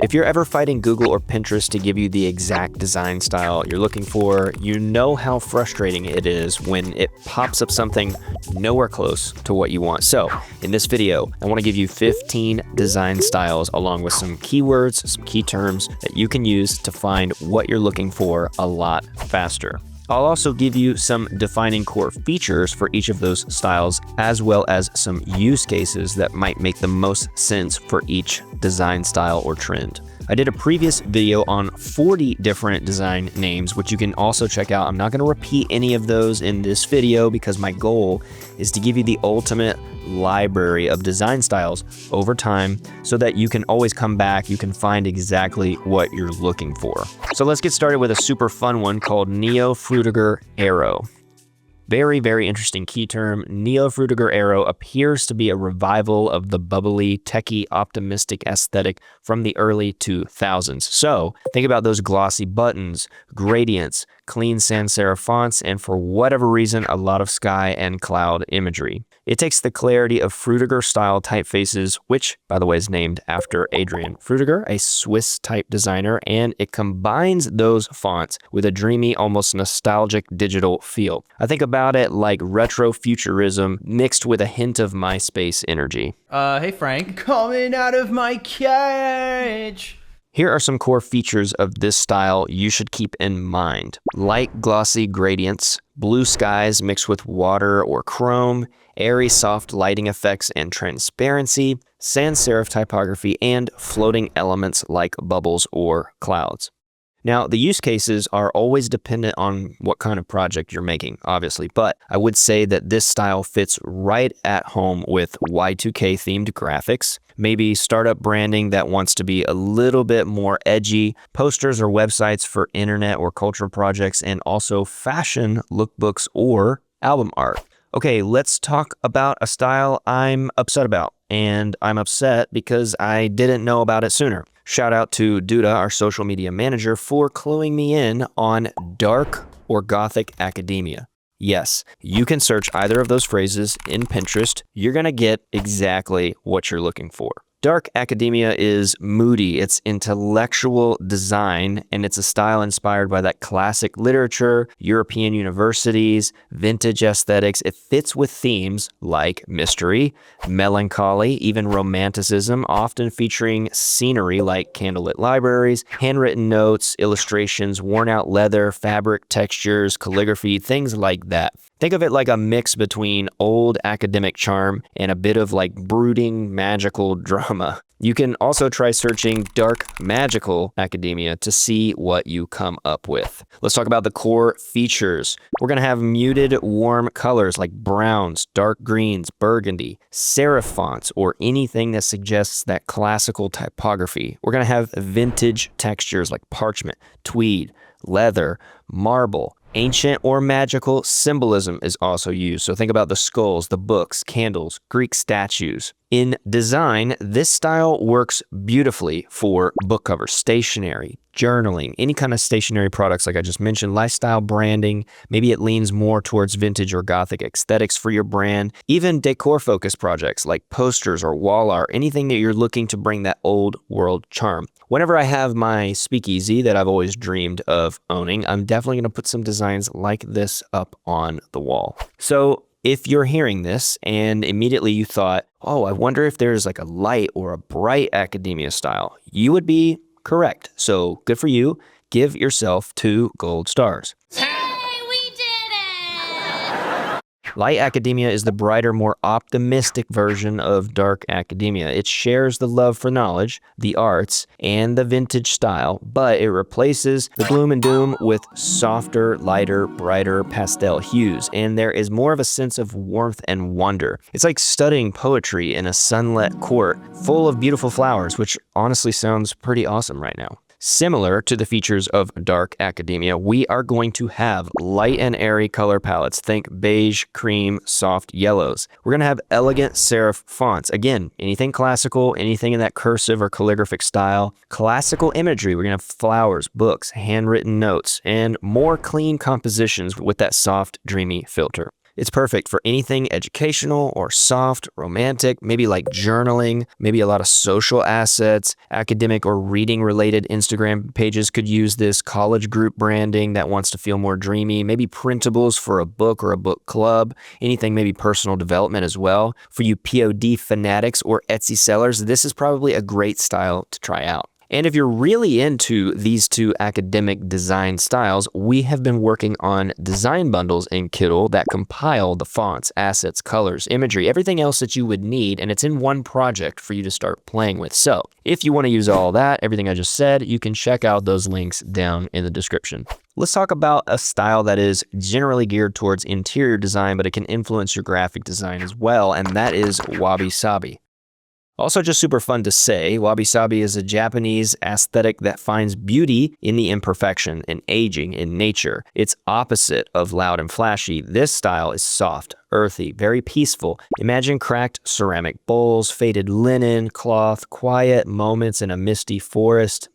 If you're ever fighting Google or Pinterest to give you the exact design style you're looking for, you know how frustrating it is when it pops up something nowhere close to what you want. So in this video, I want to give you 15 design styles along with some keywords, some key terms that you can use to find what you're looking for a lot faster. I'll also give you some defining core features for each of those styles, as well as some use cases that might make the most sense for each design style or trend. I did a previous video on 40 different design names, which you can also check out. I'm not going to repeat any of those in this video because my goal is to give you the ultimate library of design styles over time so that you can always come back, you can find exactly what you're looking for. So let's get started with a super fun one called Neo-Fruitger Arrow. Very, very interesting key term. Neo-Fruitger Arrow appears to be a revival of the bubbly, techie, optimistic aesthetic from the early 2000s. So think about those glossy buttons, gradients, clean sans serif fonts, and for whatever reason, a lot of sky and cloud imagery. It takes the clarity of Fruitger-style typefaces, which, by the way, is named after Adrian Fruitger, a Swiss type designer, and it combines those fonts with a dreamy, almost nostalgic digital feel. I think about it like retro-futurism mixed with a hint of MySpace energy. Hey Frank. Coming out of my cage. Here are some core features of this style you should keep in mind. Light glossy gradients, blue skies mixed with water or chrome, airy soft lighting effects and transparency, sans serif typography, and floating elements like bubbles or clouds. Now, the use cases are always dependent on what kind of project you're making, obviously, but I would say that this style fits right at home with Y2K themed graphics, maybe startup branding that wants to be a little bit more edgy, posters or websites for internet or cultural projects, and also fashion lookbooks or album art. Okay, let's talk about a style I'm upset about, and I'm upset because I didn't know about it sooner. Shout out to Duda, our social media manager, for cluing me in on dark or gothic academia. Yes, you can search either of those phrases in Pinterest. You're gonna get exactly what you're looking for. Dark academia is moody, it's intellectual design, and it's a style inspired by that classic literature, European universities, vintage aesthetics. It fits with themes like mystery, melancholy, even romanticism, often featuring scenery like candlelit libraries, handwritten notes, illustrations, worn out leather, fabric textures, calligraphy, things like that. Think of it like a mix between old academic charm and a bit of like brooding magical drama. You can also try searching dark magical academia to see what you come up with. Let's talk about the core features. We're gonna have muted, warm colors like browns, dark greens, burgundy, serif fonts, or anything that suggests that classical typography. We're gonna have vintage textures like parchment, tweed, leather, marble. Ancient or magical symbolism is also used. So think about the skulls, the books, candles, Greek statues. In design, this style works beautifully for book covers, stationery, journaling, any kind of stationery products like I just mentioned, lifestyle branding. Maybe it leans more towards vintage or gothic aesthetics for your brand. Even decor-focused projects like posters or wall art, anything that you're looking to bring that old world charm. Whenever I have my speakeasy that I've always dreamed of owning, I'm definitely going to put some designs like this up on the wall. So if you're hearing this and immediately you thought, oh, I wonder if there's like a light or a bright academia style, you would be correct. So good for you. Give yourself 2 gold stars. Hey, we did it! Light academia is the brighter, more optimistic version of dark academia. It shares the love for knowledge, the arts, and the vintage style, but it replaces the gloom and doom with softer, lighter, brighter pastel hues, and there is more of a sense of warmth and wonder. It's like studying poetry in a sunlit court full of beautiful flowers, which honestly sounds pretty awesome right now. Similar to the features of dark academia, we are going to have light and airy color palettes. Think beige, cream, soft yellows. We're going to have elegant serif fonts. Again, anything classical, anything in that cursive or calligraphic style. Classical imagery. We're going to have flowers, books, handwritten notes, and more clean compositions with that soft, dreamy filter. It's perfect for anything educational or soft, romantic, maybe like journaling, maybe a lot of social assets, academic or reading related Instagram pages could use this, college group branding that wants to feel more dreamy, maybe printables for a book or a book club, anything maybe personal development as well. For you POD fanatics or Etsy sellers, this is probably a great style to try out. And if you're really into these two academic design styles, we have been working on design bundles in Kittl that compile the fonts, assets, colors, imagery, everything else that you would need, and it's in one project for you to start playing with. So if you want to use all that, everything I just said, you can check out those links down in the description. Let's talk about a style that is generally geared towards interior design, but it can influence your graphic design as well, and that is Wabi Sabi. Also just super fun to say, Wabi Sabi is a Japanese aesthetic that finds beauty in the imperfection and aging in nature. It's opposite of loud and flashy. This style is soft, earthy, very peaceful. Imagine cracked ceramic bowls, faded linen, cloth, quiet moments in a misty forest.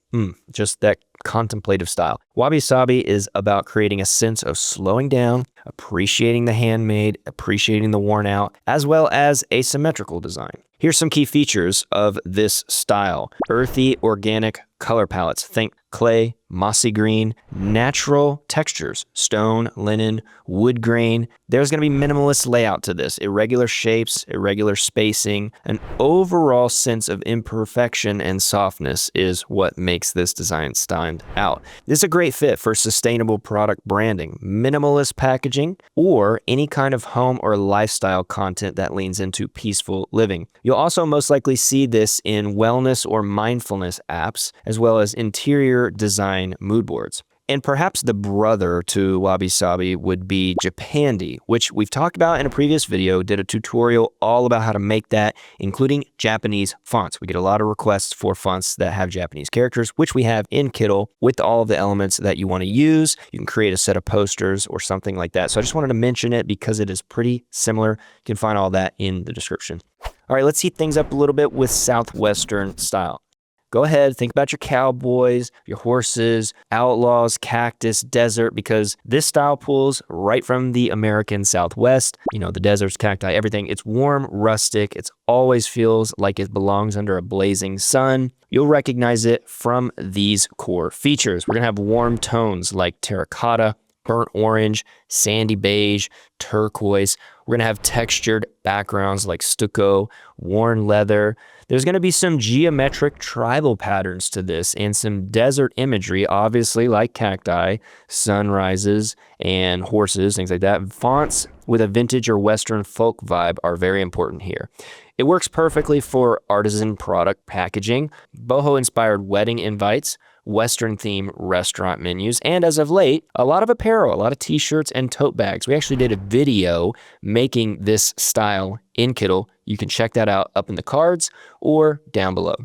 Just that contemplative style. Wabi Sabi is about creating a sense of slowing down, appreciating the handmade, appreciating the worn out, as well as asymmetrical design. Here's some key features of this style. Earthy, organic color palettes. Think clay, mossy green, natural textures, stone, linen, wood grain. There's going to be minimalist layout to this, irregular shapes, irregular spacing. An overall sense of imperfection and softness is what makes this design stand out. This is a great fit for sustainable product branding, minimalist packaging, or any kind of home or lifestyle content that leans into peaceful living. You'll also most likely see this in wellness or mindfulness apps, as well as interior design mood boards. And perhaps the brother to Wabi Sabi would be Japandi, which we've talked about in a previous video, did a tutorial all about how to make that, including Japanese fonts. We get a lot of requests for fonts that have Japanese characters, which we have in Kittl with all of the elements that you want to use. You can create a set of posters or something like that. So I just wanted to mention it because it is pretty similar. You can find all that in the description. All right, let's heat things up a little bit with Southwestern style. Go ahead, think about your cowboys, your horses, outlaws, cactus, desert, because this style pulls right from the American Southwest. You know, the deserts, cacti, everything. It's warm, rustic. It always feels like it belongs under a blazing sun. You'll recognize it from these core features. We're going to have warm tones like terracotta, burnt orange, sandy beige, turquoise. We're going to have textured backgrounds like stucco, worn leather. There's going to be some geometric tribal patterns to this and some desert imagery, obviously like cacti, sunrises, and horses, things like that. Fonts with a vintage or Western folk vibe are very important here. It works perfectly for artisan product packaging, boho-inspired wedding invites, Western-themed restaurant menus, and as of late, a lot of apparel, a lot of t-shirts and tote bags. We actually did a video making this style in Kittl. You can check that out up in the cards or down below.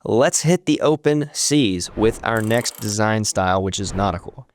Let's hit the open seas with our next design style, which is nautical.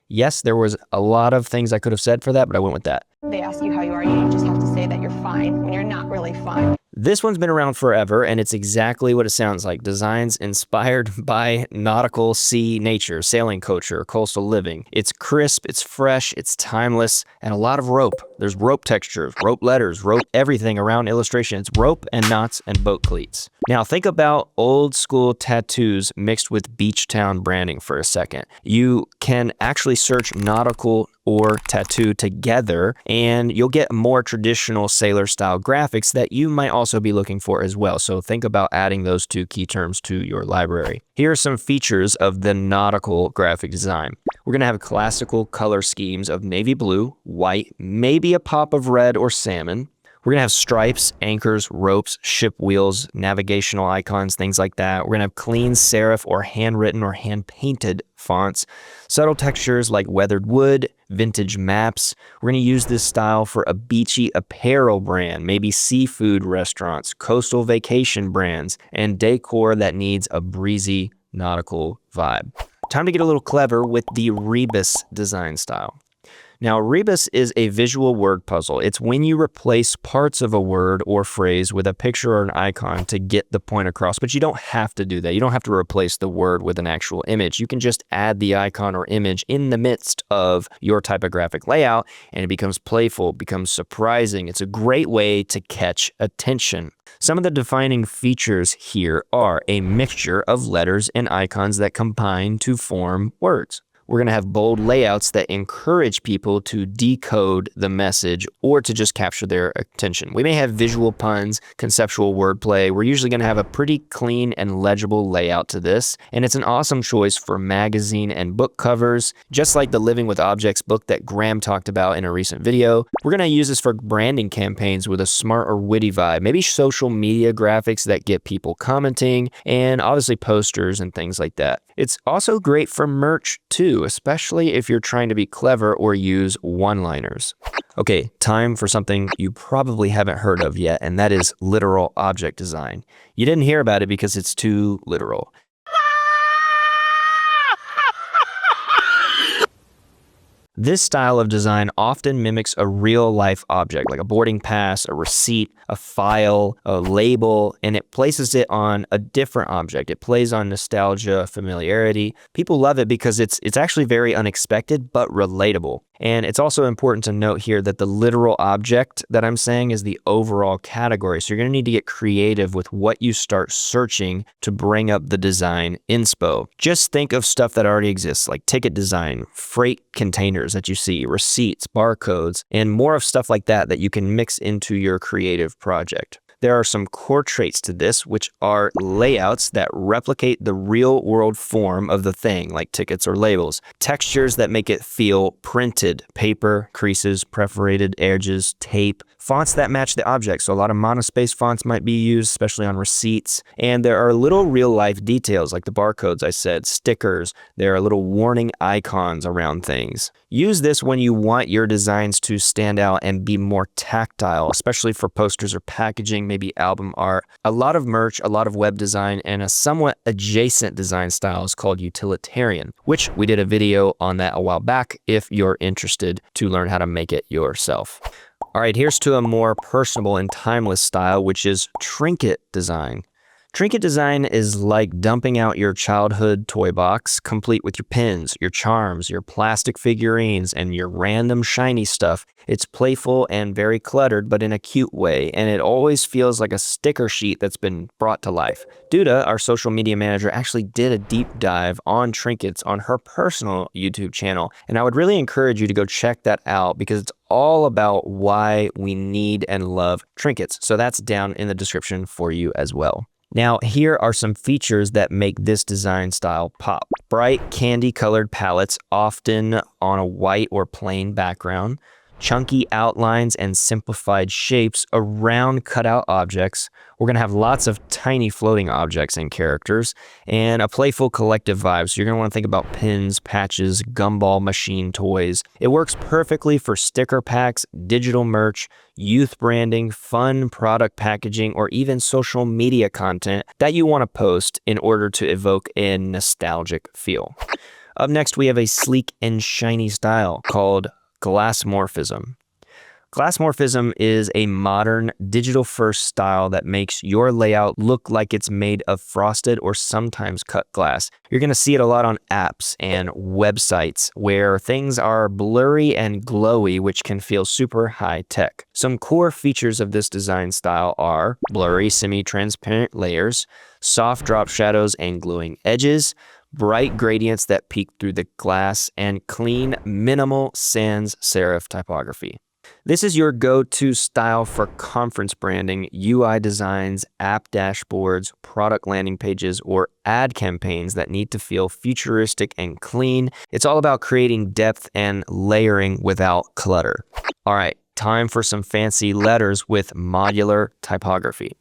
Yes, there was a lot of things I could have said for that, but I went with that. They ask you how you are, you just have to say that you're fine when you're not really fine. This one's been around forever, and it's exactly what it sounds like. Designs inspired by nautical sea nature, sailing culture, coastal living. It's crisp, it's fresh, it's timeless, and a lot of rope. There's rope textures, rope letters, rope everything around illustration. It's rope and knots and boat cleats. Now think about old school tattoos mixed with beach town branding for a second. You can actually search nautical or tattoo together, and you'll get more traditional sailor style graphics that you might also be looking for as well. So think about adding those two key terms to your library. Here are some features of the nautical graphic design. We're going to have classical color schemes of navy blue, white, maybe a pop of red or salmon. We're going to have stripes, anchors, ropes, ship wheels, navigational icons, things like that. We're going to have clean serif or handwritten or hand-painted fonts, subtle textures like weathered wood, vintage maps. We're going to use this style for a beachy apparel brand, maybe seafood restaurants, coastal vacation brands, and decor that needs a breezy nautical vibe. Time to get a little clever with the Rebus design style. Now, Rebus is a visual word puzzle. It's when you replace parts of a word or phrase with a picture or an icon to get the point across, but you don't have to do that. You don't have to replace the word with an actual image. You can just add the icon or image in the midst of your typographic layout, and it becomes playful, becomes surprising. It's a great way to catch attention. Some of the defining features here are a mixture of letters and icons that combine to form words. We're going to have bold layouts that encourage people to decode the message or to just capture their attention. We may have visual puns, conceptual wordplay. We're usually going to have a pretty clean and legible layout to this, and it's an awesome choice for magazine and book covers. Just like the Living with Objects book that Graham talked about in a recent video, we're going to use this for branding campaigns with a smart or witty vibe, maybe social media graphics that get people commenting, and obviously posters and things like that. It's also great for merch too, especially if you're trying to be clever or use one-liners. Okay, time for something you probably haven't heard of yet, and that is literal object design. You didn't hear about it because it's too literal. This style of design often mimics a real-life object, like a boarding pass, a receipt, a file, a label, and it places it on a different object. It plays on nostalgia, familiarity. People love it because it's actually very unexpected, but relatable. And it's also important to note here that the literal object that I'm saying is the overall category. So you're going to need to get creative with what you start searching to bring up the design inspo. Just think of stuff that already exists, like ticket design, freight containers that you see, receipts, barcodes, and more of stuff like that that you can mix into your creative project. There are some core traits to this, which are layouts that replicate the real world form of the thing, like tickets or labels. Textures that make it feel printed, paper, creases, perforated edges, tape. Fonts that match the object, so a lot of monospace fonts might be used, especially on receipts. And there are little real-life details, like the barcodes I said, stickers. There are little warning icons around things. Use this when you want your designs to stand out and be more tactile, especially for posters or packaging, maybe album art. A lot of merch, a lot of web design, and a somewhat adjacent design style is called utilitarian, which we did a video on that a while back if you're interested to learn how to make it yourself. All right, here's to a more personable and timeless style, which is Trinket Design. Trinket Design is like dumping out your childhood toy box, complete with your pins, your charms, your plastic figurines, and your random shiny stuff. It's playful and very cluttered, but in a cute way, and it always feels like a sticker sheet that's been brought to life. Duda, our social media manager, actually did a deep dive on trinkets on her personal YouTube channel, and I would really encourage you to go check that out because it's all about why we need and love trinkets. So that's down in the description for you as well. Now, here are some features that make this design style pop. Bright candy-colored palettes, often on a white or plain background. Chunky outlines and simplified shapes around cutout objects. We're going to have lots of tiny floating objects and characters, and a playful collective vibe. So you're going to want to think about pins, patches, gumball machine toys. It works perfectly for sticker packs, digital merch, youth branding, fun product packaging, or even social media content that you want to post in order to evoke a nostalgic feel. Up next, we have a sleek and shiny style called Glassmorphism. Glassmorphism is a modern, digital-first style that makes your layout look like it's made of frosted or sometimes cut glass. You're going to see it a lot on apps and websites where things are blurry and glowy, which can feel super high-tech. Some core features of this design style are blurry, semi-transparent layers, soft drop shadows and glowing edges, bright gradients that peek through the glass, and clean, minimal sans serif typography. This is your go-to style for conference branding, UI designs, app dashboards, product landing pages, or ad campaigns that need to feel futuristic and clean. It's all about creating depth and layering without clutter. All right, time for some fancy letters with modular typography.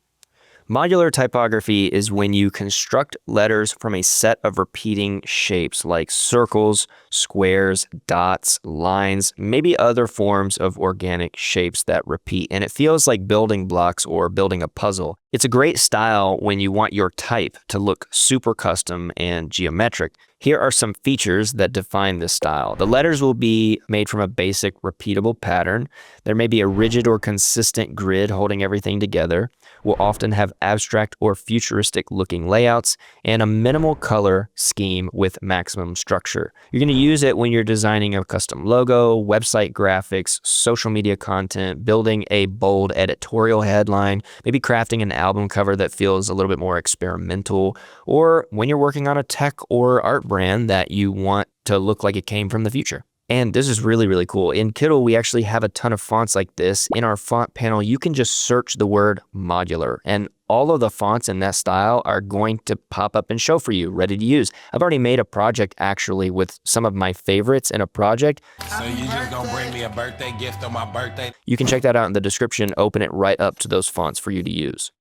Modular typography is when you construct letters from a set of repeating shapes like circles, squares, dots, lines, maybe other forms of organic shapes that repeat. And it feels like building blocks or building a puzzle. It's a great style when you want your type to look super custom and geometric. Here are some features that define this style. The letters will be made from a basic repeatable pattern. There may be a rigid or consistent grid holding everything together. We'll often have abstract or futuristic looking layouts and a minimal color scheme with maximum structure. You're going to use it when you're designing a custom logo, website graphics, social media content, building a bold editorial headline, maybe crafting an album cover that feels a little bit more experimental, or when you're working on a tech or art brand that you want to look like it came from the future. And this is really, really cool. In Kittl, we actually have a ton of fonts like this. In our font panel, you can just search the word modular, and all of the fonts in that style are going to pop up and show for you, ready to use. I've already made a project actually with some of my favorites in a project. So you just gonna bring me a birthday gift on my birthday? You can check that out in the description, open it right up to those fonts for you to use.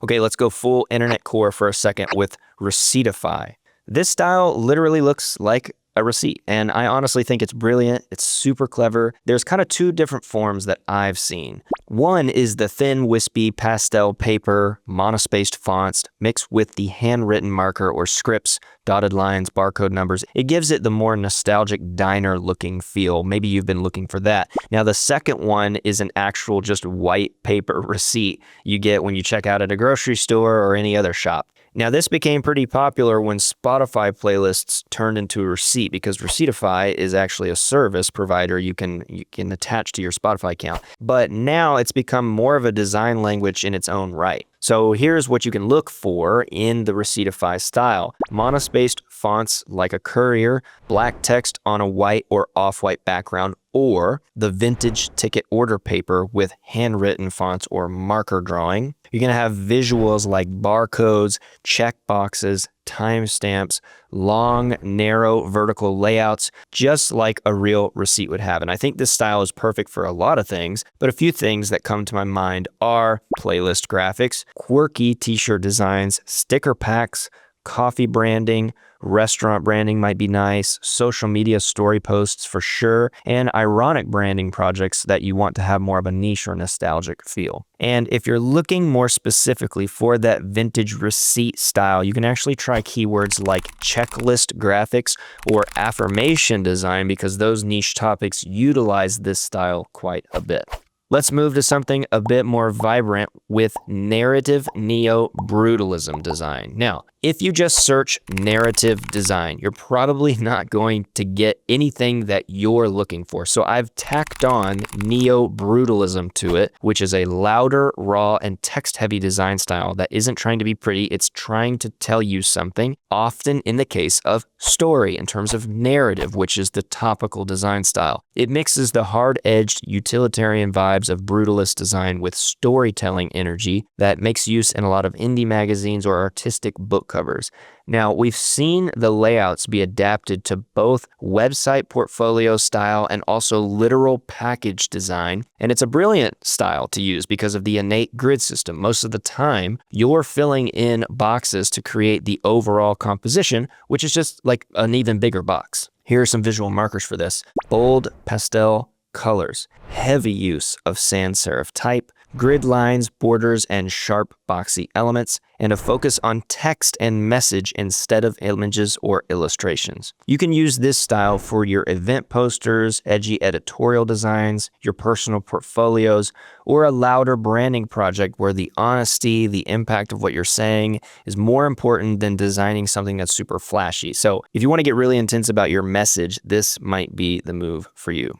Okay, let's go full internet core for a second with Receiptify. This style literally looks like a receipt, and I honestly think it's brilliant. It's super clever. There's kind of two different forms that I've seen. One is the thin, wispy pastel paper, monospaced fonts mixed with the handwritten marker or scripts, dotted lines, barcode numbers. It gives it the more nostalgic diner looking feel. Maybe you've been looking for that. Now the second one is an actual just white paper receipt you get when you check out at a grocery store or any other shop. Now, this became pretty popular when Spotify playlists turned into a receipt, because Receiptify is actually a service provider you can attach to your Spotify account. But now it's become more of a design language in its own right. So here's what you can look for in the Receiptify style. Monospaced fonts like a courier, black text on a white or off-white background, or the vintage ticket order paper with handwritten fonts or marker drawing. You're going to have visuals like barcodes, check boxes, timestamps, long, narrow, vertical layouts, just like a real receipt would have. And I think this style is perfect for a lot of things, but a few things that come to my mind are playlist graphics, quirky t-shirt designs, sticker packs, coffee branding, restaurant branding might be nice, social media story posts for sure, and ironic branding projects that you want to have more of a niche or nostalgic feel. And if you're looking more specifically for that vintage receipt style, you can actually try keywords like checklist graphics or affirmation design, because those niche topics utilize this style quite a bit. Let's move to something a bit more vibrant with narrative Neo-Brutalism design. Now, if you just search narrative design, you're probably not going to get anything that you're looking for. So I've tacked on Neo-Brutalism to it, which is a louder, raw, and text-heavy design style that isn't trying to be pretty. It's trying to tell you something, often in the case of story, in terms of narrative, which is the topical design style. It mixes the hard-edged utilitarian vibes of brutalist design with storytelling energy that makes use in a lot of indie magazines or artistic book covers. Now, we've seen the layouts be adapted to both website portfolio style and also literal package design, and it's a brilliant style to use because of the innate grid system. Most of the time, you're filling in boxes to create the overall composition, which is just like an even bigger box. Here are some visual markers for this. Bold pastel colors, heavy use of sans serif type, grid lines, borders, and sharp boxy elements, and a focus on text and message instead of images or illustrations. You can use this style for your event posters, edgy editorial designs, your personal portfolios, or a louder branding project where the honesty, the impact of what you're saying is more important than designing something that's super flashy. So if you want to get really intense about your message, this might be the move for you.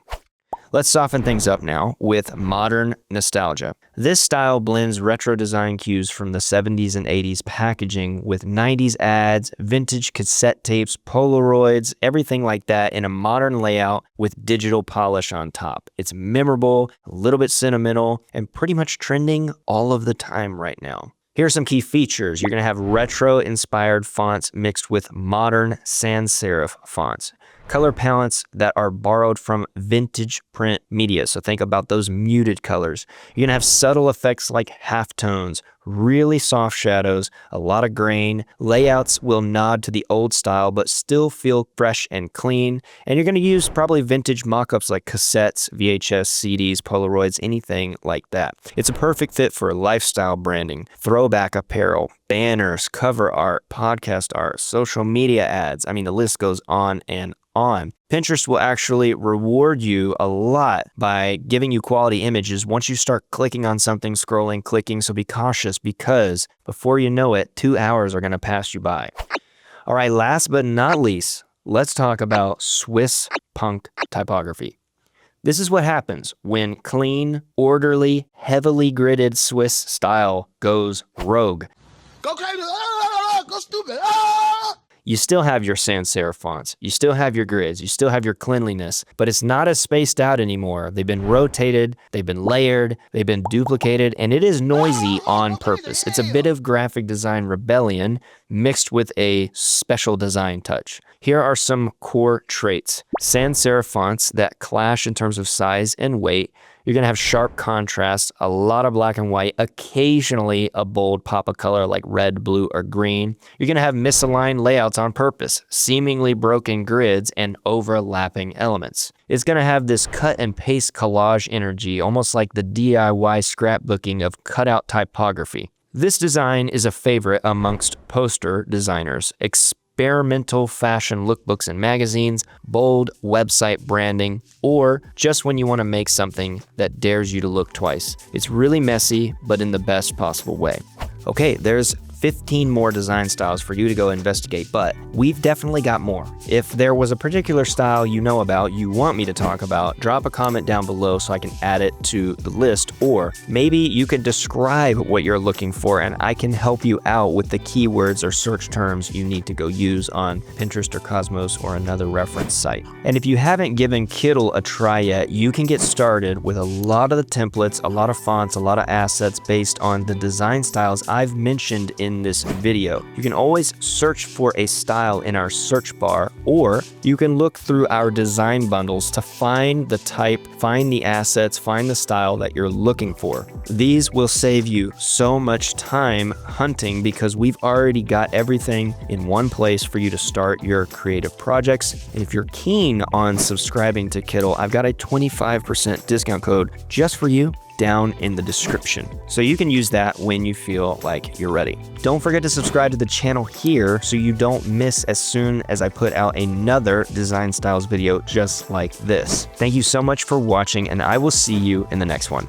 Let's soften things up now with modern nostalgia. This style blends retro design cues from the 70s and 80s packaging with 90s ads, vintage cassette tapes, Polaroids, everything like that in a modern layout with digital polish on top. It's memorable, a little bit sentimental, and pretty much trending all of the time right now. Here are some key features. You're going to have retro-inspired fonts mixed with modern sans serif fonts. color palettes that are borrowed from vintage print media. So think about those muted colors. You're gonna have subtle effects like halftones, really soft shadows, a lot of grain. Layouts will nod to the old style, but still feel fresh and clean. And you're gonna use probably vintage mock-ups like cassettes, VHS, CDs, Polaroids, anything like that. It's a perfect fit for lifestyle branding, throwback apparel, banners, cover art, podcast art, social media ads. I mean, the list goes on and on. Pinterest will actually reward you a lot by giving you quality images once you start clicking on something, scrolling, clicking. So be cautious, because before you know it, 2 hours are going to pass you by. All right, last but not least, let's talk about Swiss punk typography. This is what happens when clean, orderly, heavily gridded Swiss style goes rogue. Go crazy. Go stupid. You still have your sans serif fonts, you still have your grids, you still have your cleanliness, but it's not as spaced out anymore. They've been rotated, they've been layered, they've been duplicated, and it is noisy on purpose. It's a bit of graphic design rebellion mixed with a special design touch. Here are some core traits. Sans serif fonts that clash in terms of size and weight. You're gonna have sharp contrast, a lot of black and white, occasionally a bold pop of color like red, blue, or green. You're gonna have misaligned layouts on purpose, seemingly broken grids, and overlapping elements. It's gonna have this cut and paste collage energy, almost like the DIY scrapbooking of cutout typography. This design is a favorite amongst poster designers, experimental fashion lookbooks and magazines, bold website branding, or just when you want to make something that dares you to look twice. It's really messy, but in the best possible way. Okay, there's 15 more design styles for you to go investigate, but we've definitely got more. If there was a particular style you know about, you want me to talk about, drop a comment down below so I can add it to the list, or maybe you could describe what you're looking for and I can help you out with the keywords or search terms you need to go use on Pinterest or Cosmos or another reference site. And if you haven't given Kittl a try yet, you can get started with a lot of the templates, a lot of fonts, a lot of assets based on the design styles I've mentioned in this video. You can always search for a style in our search bar, or you can look through our design bundles to find the type, find the assets, find the style that you're looking for. These will save you so much time hunting because we've already got everything in one place for you to start your creative projects. And if you're keen on subscribing to Kittl, I've got a 25% discount code just for you down in the description. So you can use that when you feel like you're ready. Don't forget to subscribe to the channel here so you don't miss as soon as I put out another design styles video just like this. Thank you so much for watching, and I will see you in the next one.